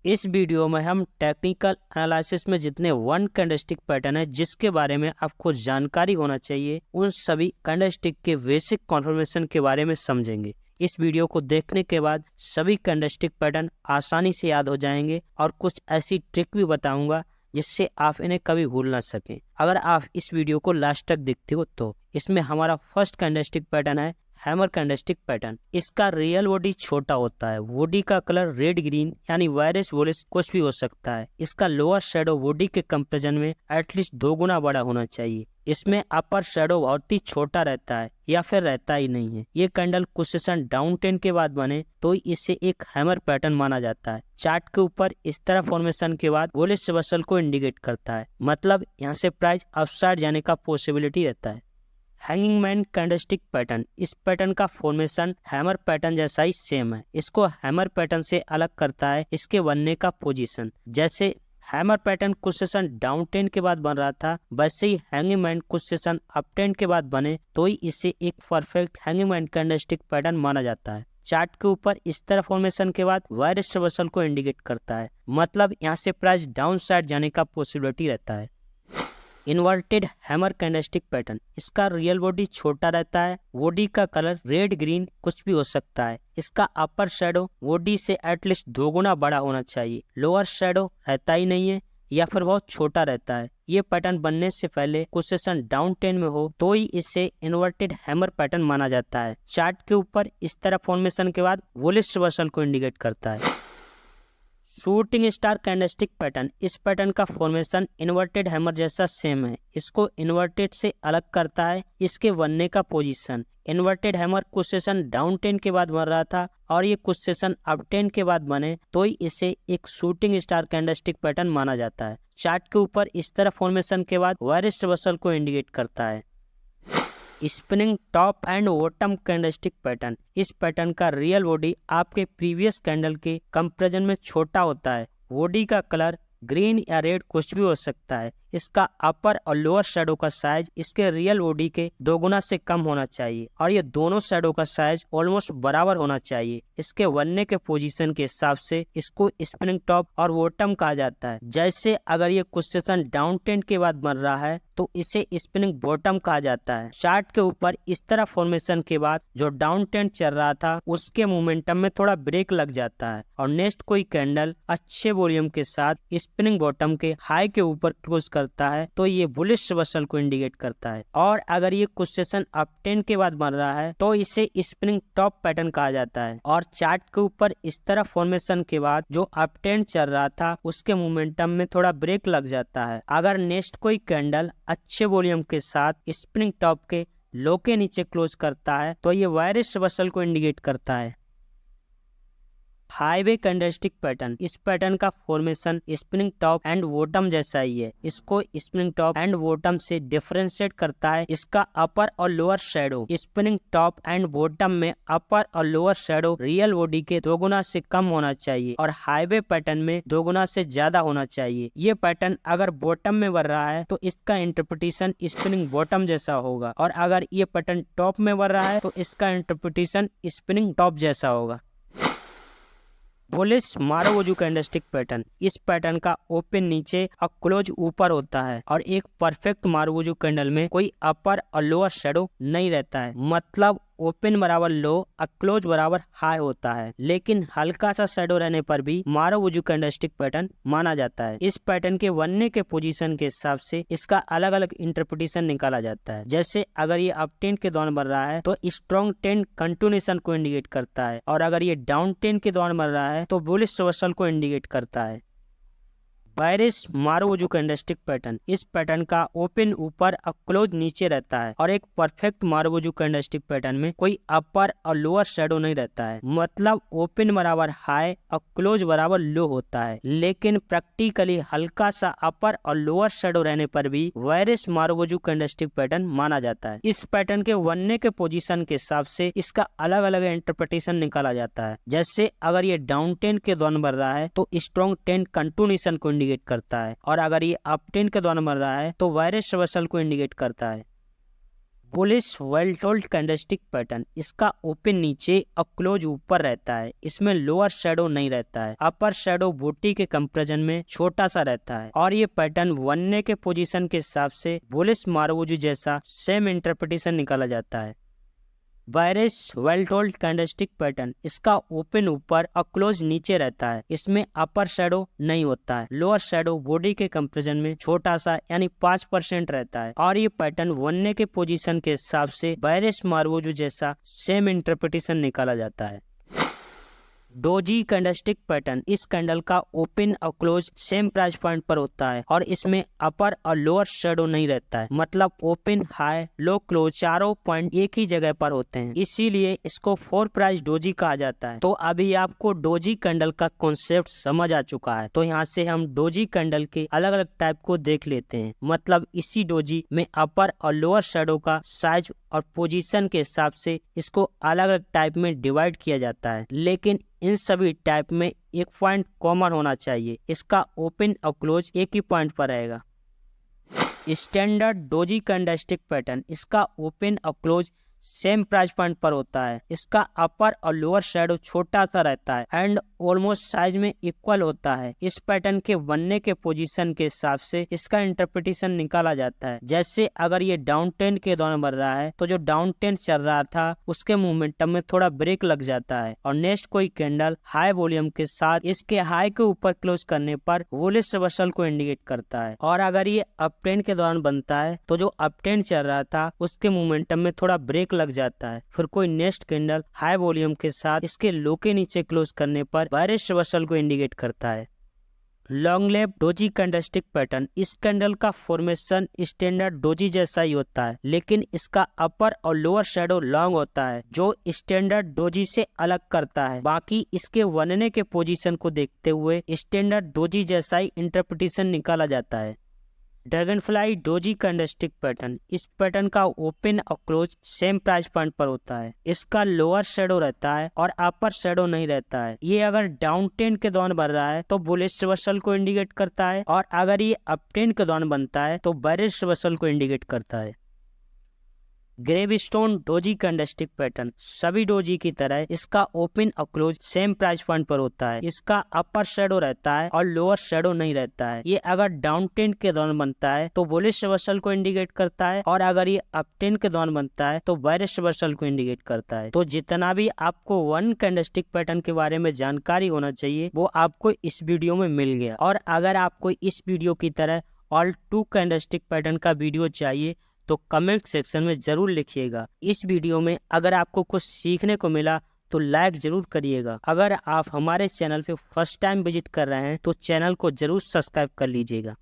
इस वीडियो में हम टेक्निकल एनालिसिस में जितने वन कैंडलस्टिक पैटर्न है जिसके बारे में आपको जानकारी होना चाहिए, उन सभी कैंडलस्टिक के बेसिक कॉन्फर्मेशन के बारे में समझेंगे। इस वीडियो को देखने के बाद सभी कैंडलस्टिक पैटर्न आसानी से याद हो जाएंगे और कुछ ऐसी ट्रिक भी बताऊंगा जिससे आप इन्हें कभी भूल ना सकें। अगर आप इस वीडियो को लास्ट तक देखते हो तो इसमें हमारा फर्स्ट कैंडलस्टिक पैटर्न है हैमर कैंडलस्टिक पैटर्न। इसका रियल बॉडी छोटा होता है, बॉडी का कलर रेड ग्रीन यानी वायरस वोलिस कुछ भी हो सकता है। इसका लोअर शेडो बॉडी के कंपैरिजन में एटलीस्ट 2 गुना बड़ा होना चाहिए। इसमें अपर शेडो बहुत ही छोटा रहता है या फिर रहता ही नहीं है। ये कैंडल कुछ सेशन डाउन ट्रेंड के बाद बने तो इसे एक हैमर पैटर्न माना जाता है। चार्ट के ऊपर इस तरह फॉर्मेशन के बाद बुलिश रिवर्सल को इंडिकेट करता है, मतलब यहाँ से प्राइस अपसाइड जाने का पॉसिबिलिटी रहता है। हैंगिंग मैन कैंडलस्टिक पैटर्न, इस पैटर्न का फॉर्मेशन हैमर पैटर्न जैसा ही सेम है। इसको हैमर पैटर्न से अलग करता है इसके बनने का पोजीशन। जैसे हैमर पैटर्न कुछ सेशन डाउन ट्रेंड के बाद बन रहा था, वैसे ही हैंगिंग मैन कुछ सेशन अप ट्रेंड के बाद बने तो ही इसे एक perfect hanging man candlestick pattern माना जाता है। चार्ट के ऊपर इस तरह फॉर्मेशन के बाद वायरस रिवर्सल को इंडिकेट करता है, मतलब यहाँ से प्राइस डाउन साइड जाने का पॉसिबिलिटी रहता है। इन्वर्टेड हैमर कैंडलस्टिक पैटर्न, इसका रियल बॉडी छोटा रहता है, बॉडी का कलर रेड ग्रीन कुछ भी हो सकता है। इसका अपर शेडो बॉडी से एटलीस्ट 2 गुना बड़ा होना चाहिए। लोअर शेडो रहता ही नहीं है या फिर बहुत छोटा रहता है। ये पैटर्न बनने से पहले कुछ सेशन डाउन ट्रेंड में हो तो ही इसे इन्वर्टेड हैमर पैटर्न माना जाता है। चार्ट के ऊपर इस तरह फॉर्मेशन के बाद बुलिश रिवर्सल को इंडिकेट करता है। शूटिंग स्टार कैंडलस्टिक पैटर्न, इस पैटर्न का फॉर्मेशन इन्वर्टेड हैमर जैसा सेम है। इसको इन्वर्टेड से अलग करता है इसके बनने का पोजीशन। इन्वर्टेड हैमर कुछ सेशन डाउन ट्रेंड के बाद बन रहा था और ये कुछ सेशन अप ट्रेंड के बाद बने तो ही इसे एक शूटिंग स्टार कैंडलस्टिक पैटर्न माना जाता है। चार्ट के ऊपर इस तरह फॉर्मेशन के बाद वायरस रिवर्सल को इंडिकेट करता है। Spinning top and bottom candlestick pattern, इस पैटर्न का रियल बॉडी आपके प्रीवियस कैंडल के कंपैरिजन में छोटा होता है। बॉडी का कलर ग्रीन या रेड कुछ भी हो सकता है। इसका अपर और लोअर शेडो का साइज इसके रियल बॉडी के 2 गुना से कम होना चाहिए और ये दोनों शेडो का साइज ऑलमोस्ट बराबर होना चाहिए। इसके बनने के पोजीशन के हिसाब से इसको स्पिनिंग टॉप और बॉटम कहा जाता है। जैसे अगर ये कुछ सेशन डाउन ट्रेंड के बाद बन रहा है तो इसे स्पिनिंग बॉटम कहा जाता है। चार्ट के ऊपर इस तरह फॉर्मेशन के बाद जो डाउन ट्रेंड चल रहा था उसके मोमेंटम में थोड़ा ब्रेक लग जाता है और नेक्स्ट कोई कैंडल अच्छे वॉल्यूम के साथ स्पिनिंग बॉटम के हाई के ऊपर क्लोज करता है तो ये बुलिश रिवर्सल को इंडिकेट करता है। और अगर ये कुछ सेशन अप ट्रेंड के बाद बन रहा है तो इसे स्पिनिंग टॉप पैटर्न कहा जाता है। और चार्ट के ऊपर इस तरह फॉर्मेशन के बाद जो अप ट्रेंड चल रहा था उसके मोमेंटम में थोड़ा ब्रेक लग जाता है। अगर नेक्स्ट कोई कैंडल अच्छे वॉल्यूम के साथ स्पिनिंग टॉप के लो के नीचे क्लोज करता है तो ये वायरस रिवर्सल को इंडिकेट करता है। हाईवे कैंडलस्टिक पैटर्न, इस पैटर्न का formation spinning top and bottom जैसा ही है। इसको स्पिनिंग टॉप एंड बॉटम से डिफरेंशिएट करता है इसका अपर और lower shadow. Spinning top and bottom में अपर और लोअर शेडो रियल बॉडी के 2 गुना से कम होना चाहिए और हाईवे पैटर्न में 2 गुना से ज्यादा होना चाहिए। ये पैटर्न अगर बॉटम में बन रहा है तो इसका इंटरप्रिटेशन स्पिनिंग बॉटम जैसा होगा और अगर ये पैटर्न टॉप में बन रहा है तो इसका इंटरप्रिटेशन स्पिनिंग टॉप जैसा होगा। बुलिश मारुवोजू कैंडलस्टिक पैटर्न, इस पैटर्न का ओपन नीचे और क्लोज ऊपर होता है और एक परफेक्ट मारुवोजू कैंडल में कोई अपर और लोअर शेडो नहीं रहता है, मतलब ओपन बराबर लो और क्लोज बराबर हाई होता है। लेकिन हल्का सा शेडो रहने पर भी मारुवोजू कैंडलस्टिक पैटर्न माना जाता है। इस पैटर्न के बनने के पोजीशन के हिसाब से इसका अलग अलग इंटरप्रिटेशन निकाला जाता है। जैसे अगर ये अप ट्रेंड के दौरान बन रहा है तो स्ट्रॉन्ग ट्रेंड कंटिन्यूएशन को इंडिकेट करता है और अगर ये डाउन ट्रेंड के दौरान बन रहा है तो बुलिश रिवर्सल को इंडिकेट करता है। वायरस मारुवोजू कैंडलस्टिक पैटर्न, इस पैटर्न का ओपन ऊपर और क्लोज नीचे रहता है और एक परफेक्ट मारुवोजू कैंडलस्टिक पैटर्न में कोई अपर और लोअर शेडो नहीं रहता है, मतलब ओपन बराबर हाई और क्लोज बराबर लो होता है। लेकिन प्रैक्टिकली हल्का सा अपर और लोअर शेडो रहने पर भी वायरस मारुवोजू कैंडलस्टिक पैटर्न माना जाता है। इस पैटर्न के बनने के पोजीशन के हिसाब से इसका अलग अलग इंटरप्रिटेशन निकाला जाता है। जैसे अगर ये डाउन ट्रेंड के दौरान बन रहा है तो स्ट्रॉन्ग ट्रेंड कंटिन्यूएशन को इंडिकेट करता है और अगर ये अप ट्रेंड के दौरान बन रहा है तो वायरस रिवर्सल को इंडिकेट करता है। Bullish well told candlestick pattern, इसका ओपन नीचे और क्लोज ऊपर रहता है। इसमें लोअर शैडो नहीं रहता है। अपर शैडो बूटी के कंपैरिजन में छोटा सा रहता है और ये पैटर्न वनने के पोजीशन के हिसाब से बुलिश मारुति जैसा सेम इंटरप्रिटेशन निकाला जाता है। Bearish well told candlestick pattern, इसका ओपन ऊपर और क्लोज नीचे रहता है। इसमें अपर शैडो नहीं होता है। लोअर शैडो बॉडी के कंपैरिजन में छोटा सा यानी 5% रहता है और ये पैटर्न वनने के पोजीशन के हिसाब से बेयरिश मारुति जैसा सेम इंटरप्रिटेशन निकाला जाता है। डोजी कैंडलस्टिक पैटर्न, इस कैंडल का ओपन और क्लोज सेम प्राइस पॉइंट पर होता है और इसमें अपर और लोअर शैडो नहीं रहता है। मतलब ओपन, हाई, लो, क्लोज चारों पॉइंट एक ही जगह पर होते हैं, इसीलिए इसको 4 प्राइस डोजी कहा जाता है। तो अभी आपको डोजी कैंडल का कॉन्सेप्ट समझ आ चुका है। तो यहाँ से हम डोजी कैंडल के अलग अलग टाइप को देख लेते हैं। मतलब इसी डोजी में अपर और लोअर शैडो का साइज और पोजीशन के हिसाब से इसको अलग अलग टाइप में डिवाइड किया जाता है। लेकिन इन सभी टाइप में एक पॉइंट कॉमन होना चाहिए, इसका ओपन और क्लोज एक ही पॉइंट पर रहेगा। स्टैंडर्ड डोजी कैंडलस्टिक पैटर्न, इसका ओपन और क्लोज सेम प्राइस पॉइंट पर होता है। इसका अपर और लोअर शैडो छोटा सा रहता है एंड ऑलमोस्ट साइज में इक्वल होता है। इस पैटर्न के बनने के पोजीशन के हिसाब से इसका इंटरप्रिटेशन निकाला जाता है। जैसे अगर ये डाउन ट्रेंड के दौरान बढ़ रहा है तो जो डाउन ट्रेंड चल रहा था उसके मोमेंटम में थोड़ा ब्रेक लग जाता है और नेक्स्ट कोई कैंडल हाई वॉल्यूम के साथ इसके हाई के ऊपर क्लोज करने पर बुलिश रिवर्सल को इंडिकेट करता है। और अगर ये अप ट्रेंड के दौरान बनता है तो जो अप ट्रेंड चल रहा था उसके मोमेंटम में थोड़ा ब्रेक लग जाता है। फिर कोई नेक्स्ट कैंडल हाई वॉल्यूम के साथ इसके लो के नीचे क्लोज करने पर बेयरिश रिवर्सल को इंडिकेट करता है। Long left doji candlestick pattern, इस कैंडल का फॉर्मेशन स्टैंडर्ड डोजी जैसा ही होता है, लेकिन इसका अपर और लोअर शैडो लॉन्ग होता है जो स्टैंडर्ड डोजी से अलग करता है। बाकी इसके बनने के पोजीशन को देखते हुए स्टैंडर्ड डोजी जैसा ही इंटरप्रिटेशन निकाला जाता है। ड्रैगनफ्लाई डोजी कैंडलस्टिक पैटर्न, इस पैटर्न का ओपन और क्लोज सेम प्राइस पॉइंट पर होता है। इसका लोअर शैडो रहता है और अपर शैडो नहीं रहता है। ये अगर डाउन ट्रेंड के दौरान बढ़ रहा है तो बुलिश रिवर्सल को इंडिकेट करता है और अगर ये अप ट्रेंड के दौरान बनता है तो बेयरिश रिवर्सल को इंडिकेट करता है। ग्रेवस्टोन डोजी कैंडलस्टिक पैटर्न, सभी डोजी की तरह इसका ओपन और क्लोज सेम प्राइस पॉइंट पर होता है। इसका अपर शैडो रहता है और लोअर शैडो नहीं रहता है। ये अगर डाउन ट्रेंड के दौरान बनता है तो बुलिश रिवर्सल को इंडिकेट करता है और अगर ये अप ट्रेंड के दौरान बनता है तो बेयरिश रिवर्सल को इंडिकेट करता है। तो जितना भी आपको वन कैंडलस्टिक पैटर्न के बारे में जानकारी होना चाहिए वो आपको इस वीडियो में मिल गया। और अगर आपको इस वीडियो की तरह ऑल 2 कैंडलस्टिक पैटर्न का वीडियो चाहिए तो कमेंट सेक्शन में जरूर लिखिएगा। इस वीडियो में अगर आपको कुछ सीखने को मिला तो लाइक जरूर करिएगा। अगर आप हमारे चैनल पे फर्स्ट टाइम विजिट कर रहे हैं तो चैनल को जरूर सब्सक्राइब कर लीजिएगा।